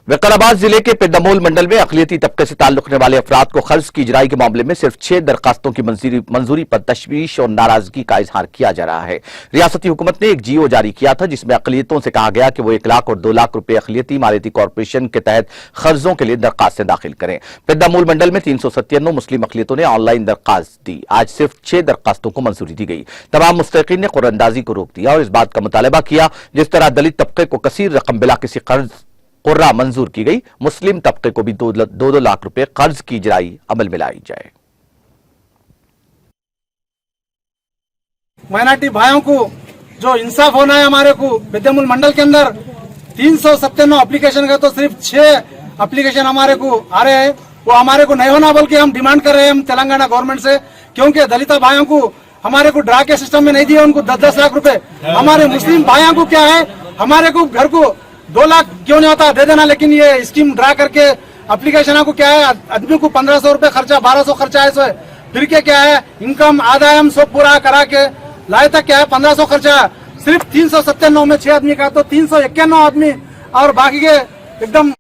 विकाराबाद जिले के पेद्दामोल मंडल में अक़लियती तबके से ताल्लुक रखने वाले अफराद को कर्ज की इजराई के मामले में सिर्फ 6 दरखास्तों की मंजूरी पर तशवीश और नाराजगी का इजहार किया जा रहा है। रियासती हुकूमत ने एक जीओ जारी किया था जिसमें अक़लियतों से कहा गया कि वो 1 लाख और 2 लाख रुपए अक़लियती मालियती कॉरपोरेशन के तहत कर्जों के लिए दरखास्तें दाखिल करें। पेद्दामोल मंडल में 397 मुस्लिम अक़लियतों ने ऑनलाइन दरखास्त दी। आज सिर्फ 6 दरखास्तों को मंजूरी दी गई। तमाम मुस्तहिकीन ने कुर्रअंदाजी को रोक दिया और इस बात का मुतालबा किया जिस तरह दलित तबके को कसीर रकम बिला किसी कर्ज कुर्रा मंजूर की गई, मुस्लिम तबके को भी 2-2 लाख रुपए कर्ज की इजराई अमल में लाई जाए। माइनॉरिटी भाइयों को जो इंसाफ होना है, हमारे को पेद्दामोल मंडल के अंदर 397 एप्लीकेशन का तो सिर्फ 6 एप्लीकेशन हमारे को आ रहे हैं। वो हमारे को नहीं होना बल्कि हम डिमांड कर रहे हैं हम तेलंगाना गवर्नमेंट से, क्योंकि दलित भाइयों को हमारे को ड्रा के सिस्टम में नहीं दिया, उनको 10-10 लाख रुपए। हमारे मुस्लिम भाइयों को क्या है, हमारे को घर को 2 लाख क्यों नहीं होता दे देना, लेकिन ये स्कीम ड्रा करके एप्लीकेशन को क्या है, आदमी को 1500 रुपए खर्चा, 1200 खर्चा है। फिर के क्या है, इनकम आदाय हम सब पूरा करा के लाए तक क्या है 1500 खर्चा। सिर्फ 397 में 6 आदमी का तो 391 आदमी और बाकी के एकदम